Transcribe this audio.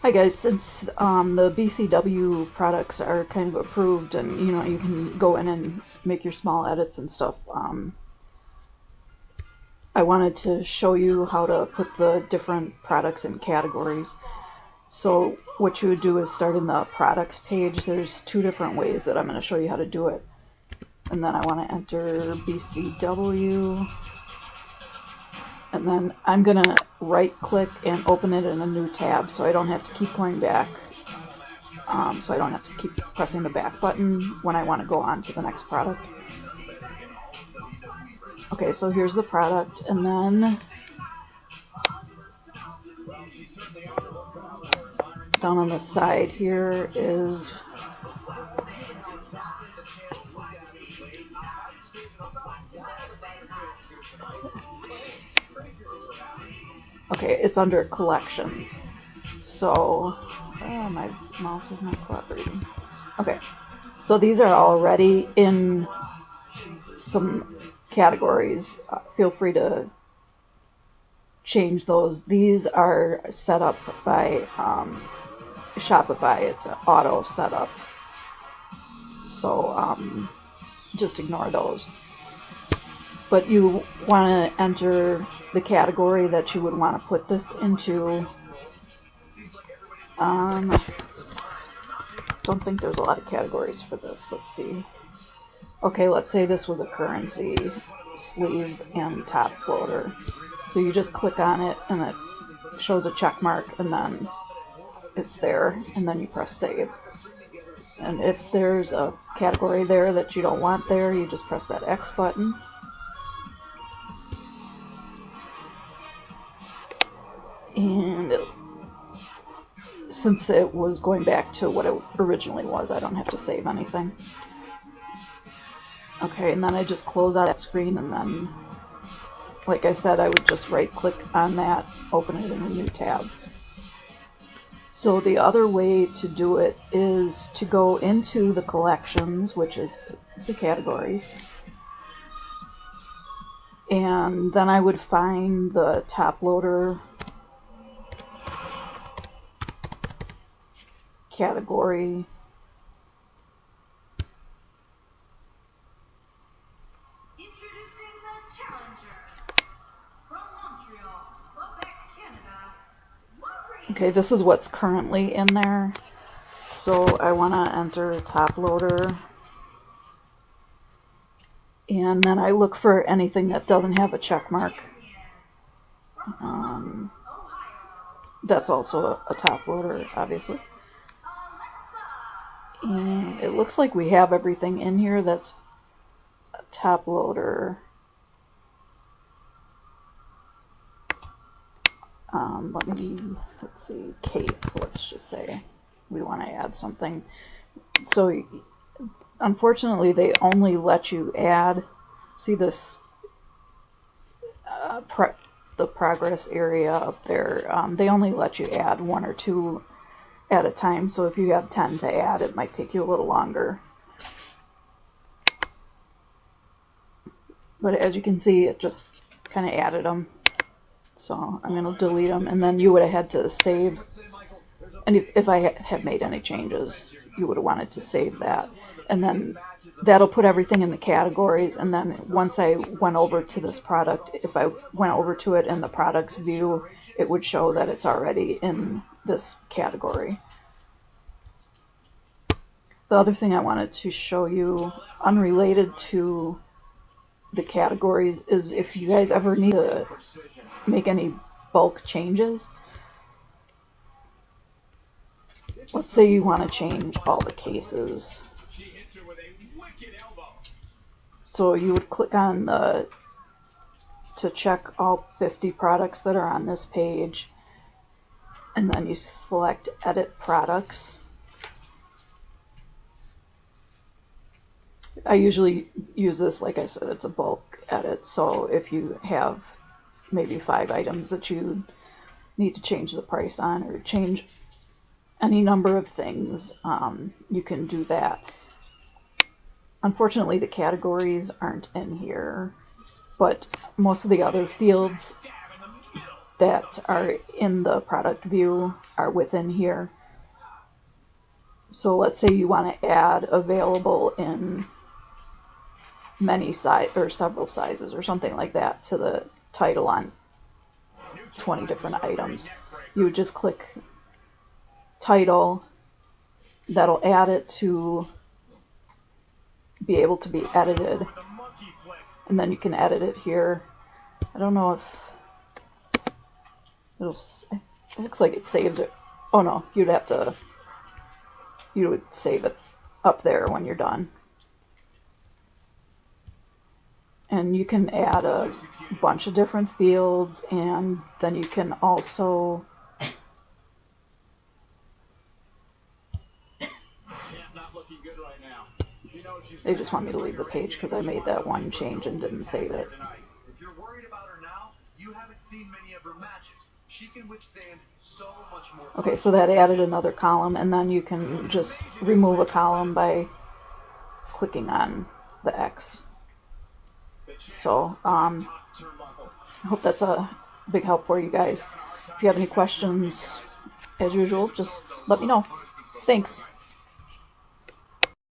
Hi guys, since the BCW products are kind of approved and you can go in and make your small edits and stuff, I wanted to show you how to put the different products in categories. So what you would do is start in the products page. There's two different ways that I'm going to show you how to do it. And then I want to enter BCW. And then I'm going to right click and open it in a new tab so I don't have to keep going back. So I don't have to keep pressing the back button when I want to go on to the next product. Okay, so here's the product, and then down on the side here is it's under collections. So my mouse is not cooperating. Okay, so these are already in some categories. Feel free to change those. These are set up by Shopify. It's an auto setup, so just ignore those. But you want to enter the category that you would want to put this into. Don't think there's a lot of categories for this. Let's see. Okay, let's say this was a currency sleeve and top loader. So you just click on it and it shows a check mark and then it's there, and then you press save. And if there's a category there that you don't want there, you just press that X button. And since it was going back to what it originally was, I don't have to save anything. Okay, and then I just close out that screen, and then, like I said, I would just right click on that, open it in a new tab. So the other way to do it is to go into the collections, which is the categories, and then I would find the top loader category. Introducing the Challenger from Montreal, Quebec, Canada. Okay, this is what's currently in there. So I want to enter top loader, and then I look for anything that doesn't have a check mark. That's also a top loader, obviously. And it looks like we have everything in here that's a top loader. Let's see, case, let's just say we want to add something. So unfortunately they only let you add, see this the progress area up there, they only let you add one or two at a time, so if you have 10 to add, it might take you a little longer. But as you can see, it just kind of added them. So I'm going to delete them, and then you would have had to save. And if I had made any changes, you would have wanted to save that. And then that'll put everything in the categories. And then once I went over to this product, if I went over to it in the products view, it would show that it's already in this category. The other thing I wanted to show you, unrelated to the categories, is if you guys ever need to make any bulk changes. Let's say you want to change all the cases. So you would click on to check all 50 products that are on this page, and then you select edit products. I usually use this, like I said, it's a bulk edit, so if you have maybe 5 items that you need to change the price on, or change any number of things, you can do that. Unfortunately, the categories aren't in here, but most of the other fields that are in the product view are within here. So let's say you want to add available in many size or several sizes or something like that to the title on 20 different items. You would just click title. That'll add it to be able to be edited, and then you can edit it here. I don't know if it looks like it saves it. Oh no, you would save it up there when you're done. And you can add a bunch of different fields, and then you can also they just want me to leave the page because I made that one change and didn't save it. If you're worried about her now, you haven't seen many of her matches. She can withstand so much more. Okay, so that added another column, and then you can just remove a column by clicking on the X. So I hope that's a big help for you guys. If you have any questions, as usual, just let me know. Thanks.